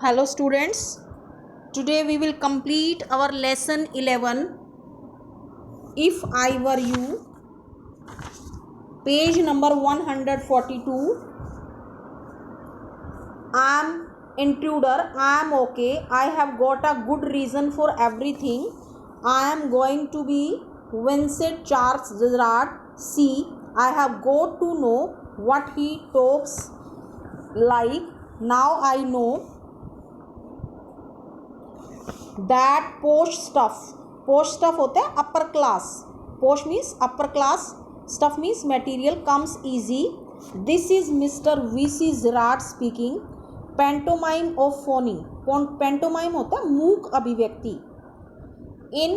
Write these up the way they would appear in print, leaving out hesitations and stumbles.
Hello students, today we will complete our lesson 11. If I were you, page number 142. I am intruder, I am okay, I have got a good reason for everything. I am going to be Vincent Charles Gerard. See, I have got to know what he talks like. Now I know that posh stuff होता है upper class. Posh means upper class, stuff means material, comes easy. This is Mr. V.C. Gerard speaking. Pantomime of phoning. Pantomime होता है मूक अभिव्यक्ति. In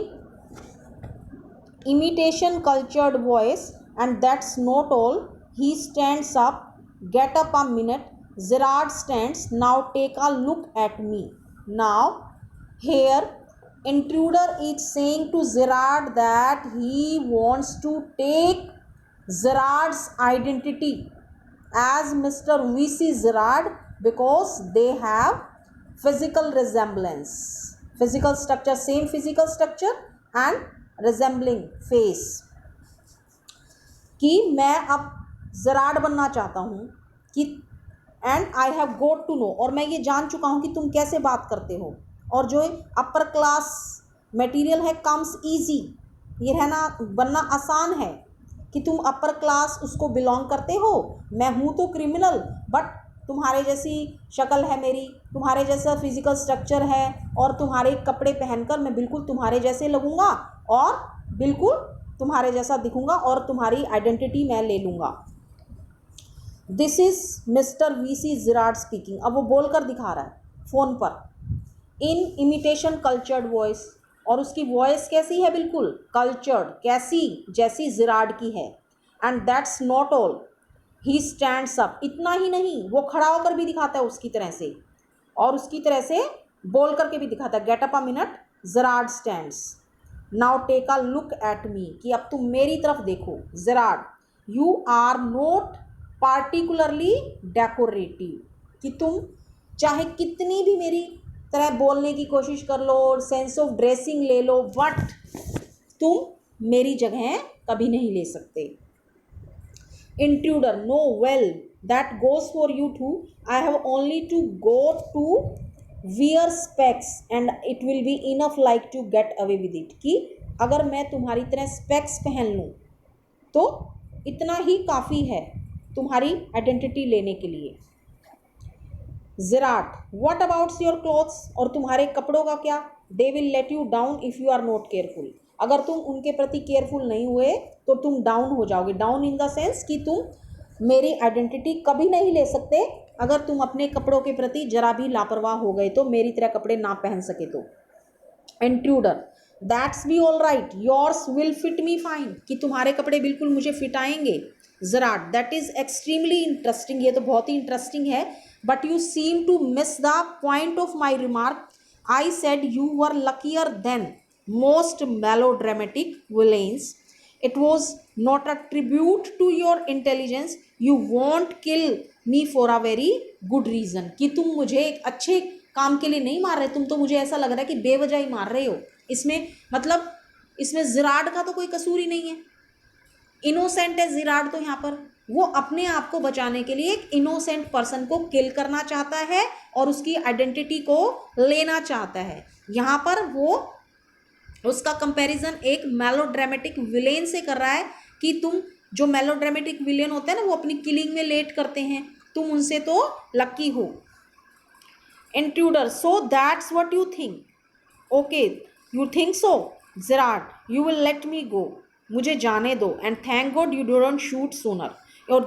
imitation cultured voice, and that's not all. He stands up. Get up a minute. Gerard stands. Now take a look at me. Now here intruder is saying to Gerard that he wants to take Gerard's identity as Mr. V.C. Gerard because they have physical resemblance. Physical structure, same physical structure and resembling face. कि मैं अब Gerard बनना चाहता हूँ कि and I have got to know, और मैं ये जान चुका हूँ कि तुम कैसे बात करते हो. और जो अपर क्लास मटेरियल है कम्स ईजी, ये रहना बनना आसान है कि तुम अपर क्लास उसको बिलोंग करते हो. मैं हूँ तो क्रिमिनल, बट तुम्हारे जैसी शक्ल है मेरी, तुम्हारे जैसा फिजिकल स्ट्रक्चर है, और तुम्हारे कपड़े पहनकर मैं बिल्कुल तुम्हारे जैसे लगूँगा और बिल्कुल तुम्हारे जैसा दिखूँगा और तुम्हारी आइडेंटिटी मैं ले लूँगा. This is mister V C. Gerard speaking. अब वो बोल कर दिखा रहा है फ़ोन पर. इन इमिटेशन कल्चर्ड वॉइस, और उसकी वॉइस कैसी है? बिल्कुल कल्चर्ड, कैसी? जैसी जेरार्ड की है. And that's not all. He stands up. इतना ही नहीं, वो खड़ा होकर भी दिखाता है उसकी तरह से, और उसकी तरह से बोल करके भी दिखाता है. Get up a minute. Gerard stands. Now take a look at me, कि अब तुम मेरी तरफ देखो. Gerard, you are not particularly decorative, कि तुम चाहे कितनी भी मेरी तरह बोलने की कोशिश कर लो, सेंस ऑफ ड्रेसिंग ले लो, बट तुम मेरी जगह कभी नहीं ले सकते. Intruder, no well that goes for you too. I have only to go to wear specs and it will be enough like to get away with it, कि अगर मैं तुम्हारी तरह स्पेक्स पहन लूँ तो इतना ही काफ़ी है तुम्हारी आइडेंटिटी लेने के लिए. Gerard, what abouts your clothes, और तुम्हारे कपड़ों का क्या? They will let you down if you are not careful. अगर तुम उनके प्रति केयरफुल नहीं हुए तो तुम डाउन हो जाओगे. डाउन इन द सेंस कि तुम मेरी आइडेंटिटी कभी नहीं ले सकते अगर तुम अपने कपड़ों के प्रति जरा भी लापरवाह हो गए तो, मेरी तरह कपड़े ना पहन सके तो. Intruder, that's be all right, yours will fit me fine, कि तुम्हारे कपड़े बिल्कुल मुझे फिट आएंगे. Gerard, that is extremely interesting, ये तो बहुत ही इंटरेस्टिंग है. But you seem to miss the point of my remark. I said you were luckier than most melodramatic villains. It was not a tribute to your intelligence. You won't kill me for a very good reason, कि तुम मुझे एक अच्छे काम के लिए नहीं मार रहे, तुम तो मुझे ऐसा लग रहा है कि बेवजह ही मार रहे हो. इसमें मतलब इसमें जेरार्ड का तो कोई कसूर ही नहीं है. इनोसेंट है जेरार्ड तो यहाँ पर. वो अपने आप को बचाने के लिए एक इनोसेंट पर्सन को किल करना चाहता है और उसकी आइडेंटिटी को लेना चाहता है. यहाँ पर वो उसका कंपैरिजन एक मेलोड्रामेटिक विलेन से कर रहा है कि तुम जो मेलोड्रामेटिक विलेन होते हैं ना, वो अपनी किलिंग में लेट करते हैं, तुम उनसे तो लकी हो. Intruder, so that's what you think. Okay, you think so. Gerard, you will let me go, मुझे जाने दो. And thank God you don't shoot sooner, और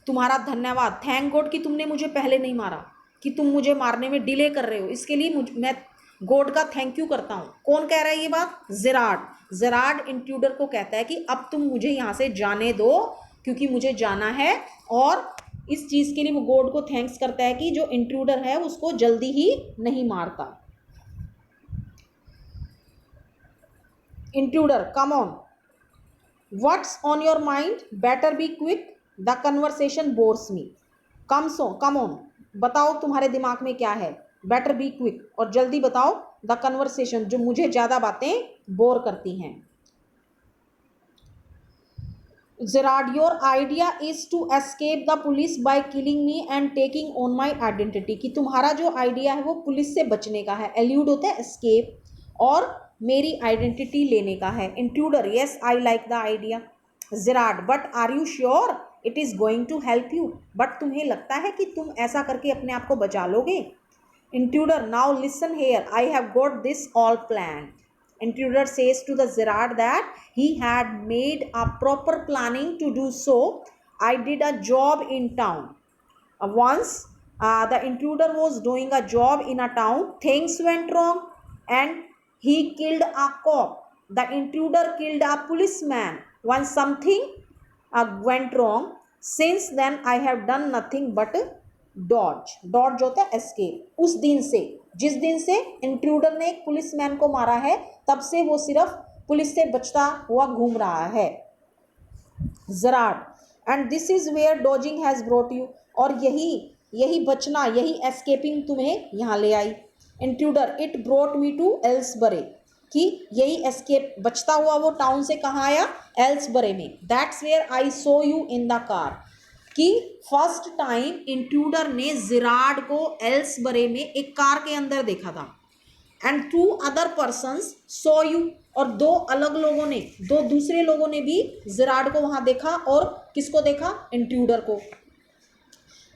तुम्हारा धन्यवाद, थैंक गॉड कि तुमने मुझे पहले नहीं मारा, कि तुम मुझे मारने में डिले कर रहे हो, इसके लिए मैं गॉड का थैंक यू करता हूँ. कौन कह रहा है ये बात? जेरार्ड. जेरार्ड इंट्रूडर को कहता है कि अब तुम मुझे यहाँ से जाने दो क्योंकि मुझे जाना है, और इस चीज़ के लिए वो गॉड को थैंक्स करता है कि जो इंट्रूडर है उसको जल्दी ही नहीं मारता. Intruder, come on, what's on your mind, better be quick, the conversation bores me. Come on, बताओ तुम्हारे दिमाग में क्या है. बेटर बी क्विक, और जल्दी बताओ द कन्वर्सेशन, जो मुझे ज़्यादा बातें बोर करती हैं। Gerard, your idea is to escape the police by killing me and taking on my identity, कि तुम्हारा जो आइडिया है वो पुलिस से बचने का है, एल्यूड होता है एस्केप, और मेरी आइडेंटिटी लेने का है। Intruder, yes I like the idea. Gerard, but are you sure it is going to help you, but तुम्हें लगता है कि तुम ऐसा करके अपने आप को बचा लोगे। Intruder, now listen here, I have got this all planned. Intruder says to the Gerard that he had made a proper planning to do so. I did a job in town. Once the intruder was doing a job in a town, things went wrong and he killed a cop. The intruder killed a policeman. Once something went wrong, since then I have done nothing but dodge. Dodge होता है escape. उस दिन से, जिस दिन से intruder ने एक पुलिसमैन को मारा है, तब से वो सिर्फ पुलिस से बचता हुआ घूम रहा है। Gerard, and this is where dodging has brought you, और यही बचना, यही एस्केपिंग तुम्हें यहाँ ले आई। Intruder, it brought me to Elsbury, कि यही एस्केप बचता हुआ वो टाउन से कहाँ आया, एल्सबरे में। That's where I saw you in the car, कि फर्स्ट टाइम इंट्रूडर ने जिराड को एल्सबरे में एक कार के अंदर देखा था। And 2 other persons saw you, और दो अलग लोगों ने, दो दूसरे लोगों ने भी जिराड को वहां देखा, और किसको देखा, इंट्रूडर को।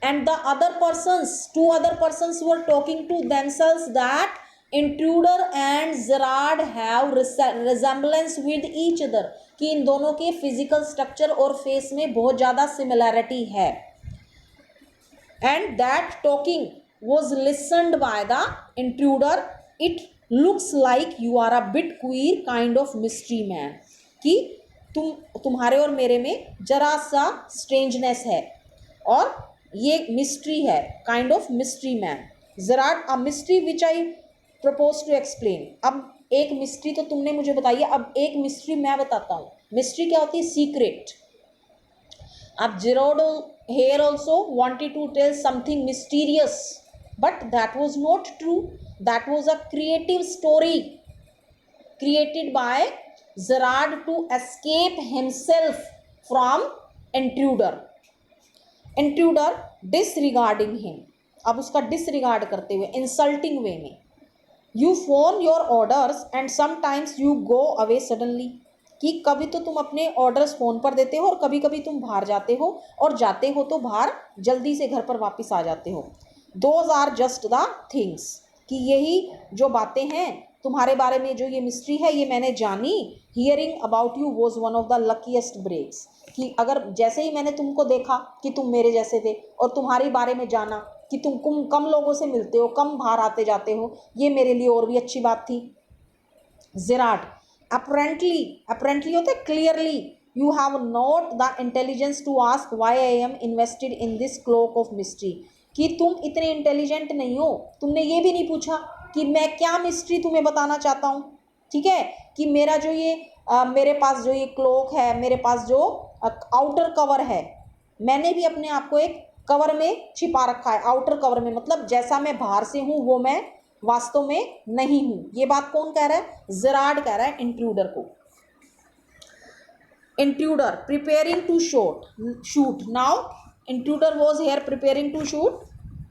And the other persons, 2 other persons were talking to themselves that intruder and Gerard have resemblance with each other, कि इन दोनों के फिजिकल स्ट्रक्चर और फेस में बहुत ज़्यादा सिमिलैरिटी है। And that talking was listened by the intruder, it looks like you are a bit queer kind of mystery man, कि तुम्हारे और मेरे में जरा सा स्ट्रेंजनेस है और ये मिस्ट्री है, kind of mystery man. Gerard, a mystery which I propose to explain, अब एक मिस्ट्री तो तुमने मुझे बताई है, अब एक मिस्ट्री मैं बताता हूँ। मिस्ट्री क्या होती है, सीक्रेट। अब Gerard here also wanted to tell something mysterious, but that was not true. That was a creative story created by Gerard to escape himself from intruder. Intruder disregarding him, अब उसका disregard करते हुए, insulting वे में। You phone your orders and sometimes you go away suddenly, कि कभी तो तुम अपने ऑर्डर्स फ़ोन पर देते हो और कभी कभी तुम बाहर जाते हो, और जाते हो तो बाहर जल्दी से घर पर वापस आ जाते हो। Those are just the things, कि यही जो बातें हैं तुम्हारे बारे में, जो ये मिस्ट्री है, ये मैंने जानी। Hearing about you was one of the luckiest breaks, कि अगर जैसे ही मैंने तुमको देखा कि तुम मेरे जैसे थे, और तुम्हारे बारे में जाना कि तुम कम लोगों से मिलते हो, कम बाहर आते जाते हो, ये मेरे लिए और भी अच्छी बात थी। Gerard, apparently होता है clearly, you have not the intelligence to ask why I am invested in this cloak of mystery, कि तुम इतने इंटेलिजेंट नहीं हो, तुमने ये भी नहीं पूछा कि मैं क्या मिस्ट्री तुम्हें बताना चाहता हूँ। ठीक है, कि मेरा जो ये मेरे पास जो ये क्लोक है, मेरे पास जो आउटर कवर है, मैंने भी अपने आप को एक कवर में छिपा रखा है। आउटर कवर में मतलब जैसा मैं बाहर से हूँ वो मैं वास्तव में नहीं हूँ। ये बात कौन कह रहा है, Gerard कह रहा है इंट्रूडर को। Intruder preparing to shoot now, intruder was here preparing to shoot.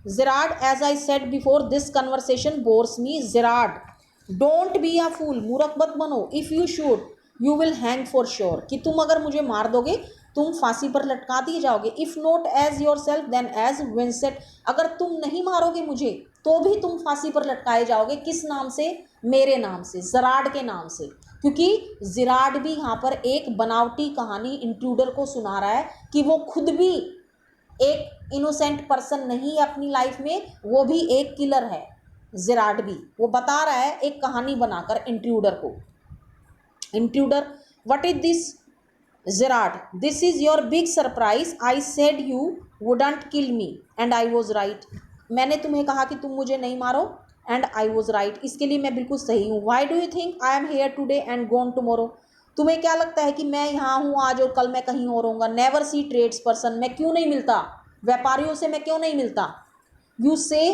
Gerard, as I said before, this conversation bores me. Gerard, don't be a fool, मूर्ख मत बनो। If you shoot, you will hang for sure, कि तुम अगर मुझे मार दोगे तुम फांसी पर लटका दिए जाओगे। If not as yourself, then as Vincent, अगर तुम नहीं मारोगे मुझे तो भी तुम फांसी पर लटकाए जाओगे। किस नाम से, मेरे नाम से, Gerard के नाम से, क्योंकि Gerard भी यहाँ पर एक बनावटी कहानी इंट्रूडर को सुना रहा है कि वो खुद भी एक इनोसेंट पर्सन नहीं है अपनी लाइफ में, वो भी एक किलर है। Gerard भी वो बता रहा है एक कहानी बनाकर इंट्रूडर को। Intruder, what is this? Gerard, this is your big surprise. I said you wouldn't kill me and I was right. मैंने तुम्हें कहा कि तुम मुझे नहीं मारो and I was right. इसके लिए मैं बिल्कुल सही हूँ। Why do you think I am here today and gone tomorrow? तुम्हें क्या लगता है कि मैं यहाँ हूँ आज और कल मैं कहीं और होऊंगा? Never see trades person, मैं क्यों नहीं मिलता, व्यापारियों से मैं क्यों नहीं मिलता? You say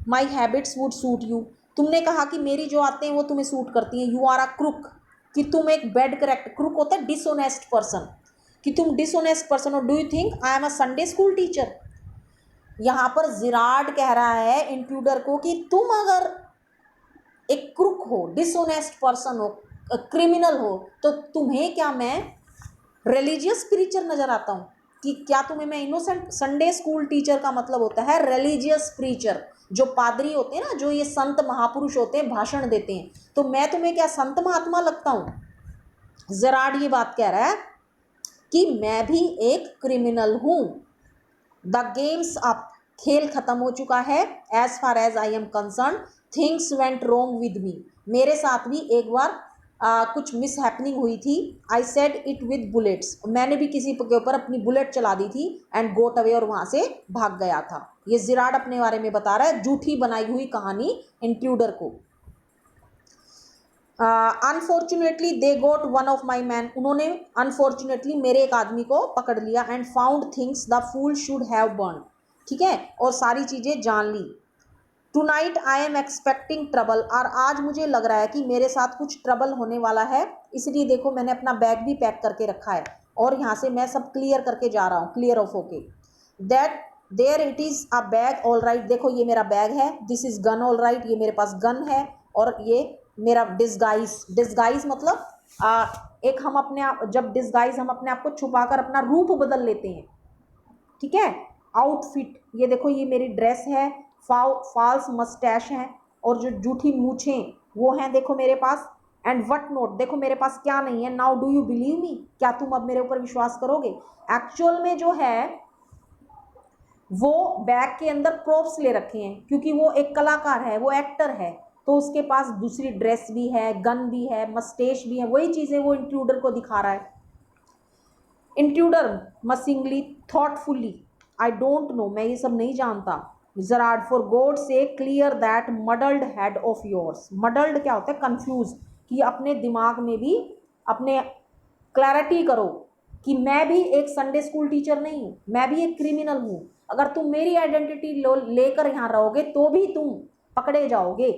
my habits would suit you, तुमने कहा कि मेरी जो आते हैं वो तुम्हें सूट करती हैं। यू आर अ क्रुक, कि तुम एक बैड करेक्ट, क्रुक होता है डिसऑनेस्ट पर्सन, कि तुम डिसऑनेस्ट पर्सन हो। Do you think I am a Sunday school teacher. यहाँ पर जिराड कह रहा है इंट्रूडर को कि तुम अगर एक क्रुक हो, डिसऑनेस्ट पर्सन हो, क्रिमिनल हो, तो तुम्हें क्या मैं रिलीजियस प्रीचर नजर आता हूँ? कि क्या तुम्हें मैं इनोसेंट? संडे स्कूल टीचर का मतलब होता है रिलीजियस प्रीचर, जो पादरी होते हैं ना, जो ये संत महापुरुष होते हैं, भाषण देते हैं। तो मैं तुम्हें क्या संत महात्मा लगता हूँ? जराड ये बात कह रहा है कि मैं भी एक क्रिमिनल हूँ। द गेम्स अप, खेल खत्म हो चुका है। As far as I am concern, things went wrong with me, मेरे साथ भी एक बार कुछ मिस हैपनिंग हुई थी। I said it with bullets, मैंने भी किसी के ऊपर अपनी बुलेट चला दी थी। एंड गोट अवे, और वहां से भाग गया था। ये जिराड अपने बारे में बता रहा है, झूठी बनाई हुई कहानी इंट्रूडर को। Unfortunately they got one of my man, उन्होंने अनफॉर्चुनेटली मेरे एक आदमी को पकड़ लिया। And found things the fool should have burn, ठीक है, और सारी चीज़ें जान ली। Tonight I am expecting trouble, और आज मुझे लग रहा है कि मेरे साथ कुछ ट्रबल होने वाला है, इसलिए देखो मैंने अपना बैग भी पैक करके रखा है और यहाँ से मैं सब क्लियर करके जा रहा हूँ, क्लियर ऑफ होके। That there it is a bag, all right, देखो ये मेरा बैग है। This is gun, all right, ये मेरे पास गन है। और ये मेरा डिस्गाइज, डिस्गाइज मतलब एक हम अपने आप, जब डिस्गाइज हम अपने आप को छुपाकर अपना रूप बदल लेते हैं, ठीक है। आउटफिट, ये देखो ये मेरी ड्रेस है। फॉल्स मस्टैश है, और जो जूठी मूछें वो हैं देखो मेरे पास। एंड वट नोट, देखो मेरे पास क्या नहीं है। Now do you believe me, क्या तुम अब मेरे ऊपर विश्वास करोगे? एक्चुअल में जो है वो बैग के अंदर प्रोप्स ले रखे हैं, क्योंकि वो एक कलाकार है, वो एक्टर है, तो उसके पास दूसरी ड्रेस भी है, गन भी है, मस्टेश भी है, वही चीज़ें वो इंट्रूडर को दिखा रहा है। Intruder musingly thoughtfully, I don't know, मैं ये सब नहीं जानता। जराड फॉर गॉड से clear that muddled head of yours, muddled क्या होता है? कंफ्यूज, कि अपने दिमाग में भी अपने क्लैरिटी करो कि मैं भी एक संडे स्कूल टीचर नहीं हूँ, मैं भी एक क्रिमिनल हूँ। अगर तुम मेरी आइडेंटिटी लेकर यहाँ रहोगे तो भी तुम पकड़े जाओगे।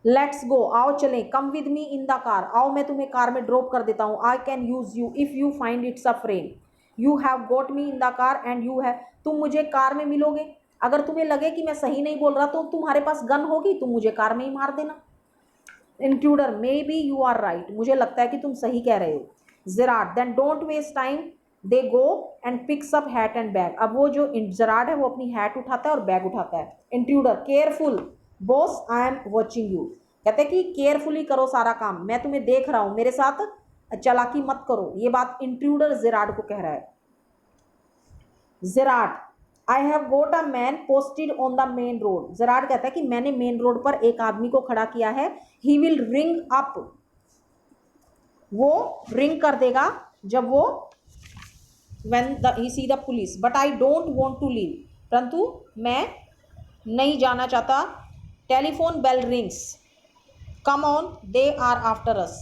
लेट्स गो, आओ चलें। Come with me in the car, आओ मैं तुम्हें कार में ड्रॉप कर देता हूँ। I can use you if you find it's a frame, you have got me in the car and you have, तुम मुझे कार में मिलोगे। अगर तुम्हें लगे कि मैं सही नहीं बोल रहा तो तुम्हारे पास गन होगी, तुम मुझे कार में ही मार देना। Intruder maybe you are right, मुझे लगता है कि तुम सही कह रहे हो। Gerard then don't waste time, they go and picks up hat and bag, अब वो जो जिराड है वो अपनी हैट उठाता है और बैग उठाता है। Intruder careful boss I am watching you, कहते हैं कि केयरफुली करो सारा काम, मैं तुम्हें देख रहा हूं, मेरे साथ चालाकी मत करो। ये बात इंट्रूडर जिराड को कह रहा है। Gerard I have goat a man posted on the main road, Gerard कहता है कि मैंने मेन रोड पर एक आदमी को खड़ा किया है। ही विल रिंग अप, वो रिंग कर देगा जब वो when he see the police, but I don't want to leave, परंतु मैं नहीं जाना चाहता। Telephone bell rings, come on they are after us,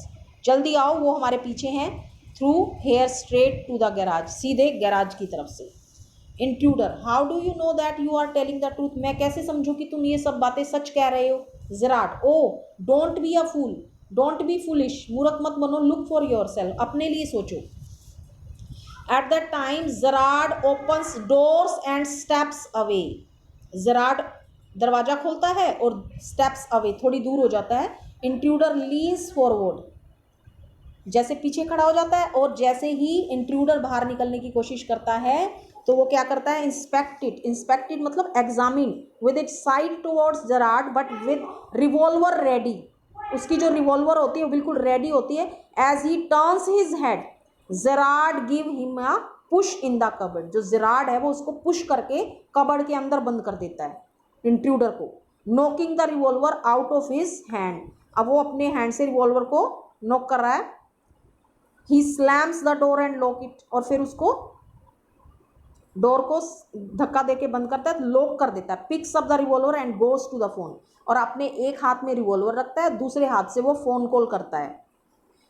जल्दी आओ वो हमारे पीछे हैं। Through here straight to the garage, सीधे गैराज की तरफ से। Intruder how do you know that you are telling the truth, मैं कैसे समझूं कि तुम ये सब बातें सच कह रहे हो? Gerard oh don't be a fool, don't be foolish, मूर्ख मत बनो, लुक फॉर योर सेल्फ, अपने लिए सोचो। At that time Gerard opens doors and steps away, Gerard दरवाजा खोलता है और स्टेप्स अवे, थोड़ी दूर हो जाता है। इंट्रूडर लीन्स फॉरवर्ड, जैसे पीछे खड़ा हो जाता है, और जैसे ही इंट्रूडर बाहर निकलने की कोशिश करता है तो वो क्या करता है? इंस्पेक्टेड, इंस्पेक्टेड मतलब examine with it side towards Gerard but with revolver ready, उसकी जो रिवॉल्वर होती है वो बिल्कुल रेडी होती है। As he turns his head Gerard give him a push in the cupboard, जो जराड है वो उसको पुश करके कबर्ड के अंदर बंद कर देता है इंट्रूडर को। Knocking the revolver out of his hand, अब वो अपने हैंड से रिवॉल्वर को नॉक कर रहा है। He slams the door and lock it, और फिर उसको डोर को धक्का देके बंद करता है, लॉक कर देता है। Picks up the revolver and goes to the phone, और अपने एक हाथ में रिवॉल्वर रखता है, दूसरे हाथ से वो फोन कॉल करता है।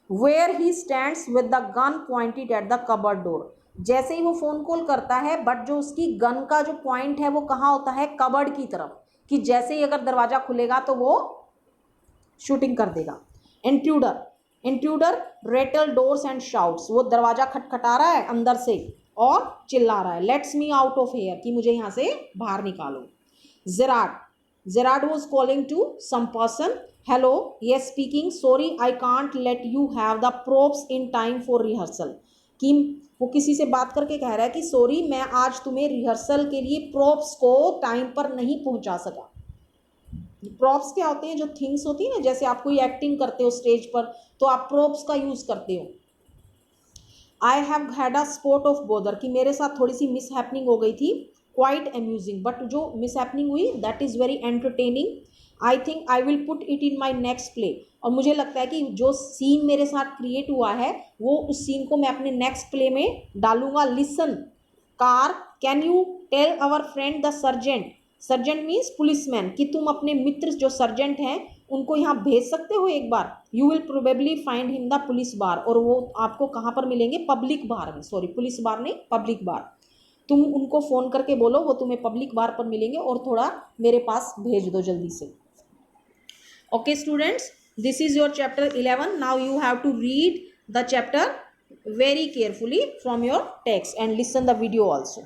Where he stands with the gun pointed at the cupboard door, जैसे ही वो फ़ोन कॉल करता है, बट जो उसकी गन का जो पॉइंट है वो कहाँ होता है, कबर्ड की तरफ, कि जैसे ही अगर दरवाज़ा खुलेगा तो वो शूटिंग कर देगा। Intruder, intruder Ratle doors and shouts, वो दरवाज़ा खटखटा रहा है अंदर से और चिल्ला रहा है, lets me out of here, कि मुझे यहाँ से बाहर निकालो। Gerard, Gerard was calling to some person, hello yes speaking, sorry I can't let you have the props in time for rehearsal, कि वो किसी से बात करके कह रहा है कि सॉरी मैं आज तुम्हें रिहर्सल के लिए प्रोप्स को टाइम पर नहीं पहुंचा सका। प्रॉप्स क्या होते हैं, जो थिंग्स होती है ना, जैसे आप कोई एक्टिंग करते हो स्टेज पर तो आप प्रॉप्स का यूज करते हो। I have had a spot of bother, कि मेरे साथ थोड़ी सी मिस हैपनिंग हो गई थी, क्वाइट अम्यूजिंग, बट जो मिस हैपनिंग हुई that is very entertaining, I think I will put it in my next play, और मुझे लगता है कि जो सीन मेरे साथ क्रिएट हुआ है वो उस सीन को मैं अपने नेक्स्ट प्ले में डालूंगा। Listen Carr, can you tell our friend the sergeant, sergeant means policeman, कि तुम अपने मित्र जो सर्जेंट हैं उनको यहाँ भेज सकते हो एक बार, you will probably find him the police bar, और वो आपको कहाँ पर मिलेंगे, पब्लिक बार में, सॉरी पुलिस बार नहीं पब्लिक बार, तुम उनको फ़ोन करके बोलो वो तुम्हें पब्लिक बार पर मिलेंगे और थोड़ा मेरे पास भेज दो जल्दी से। Okay students, this is your chapter 11. Now you have to read the chapter very carefully from your text and listen the video also.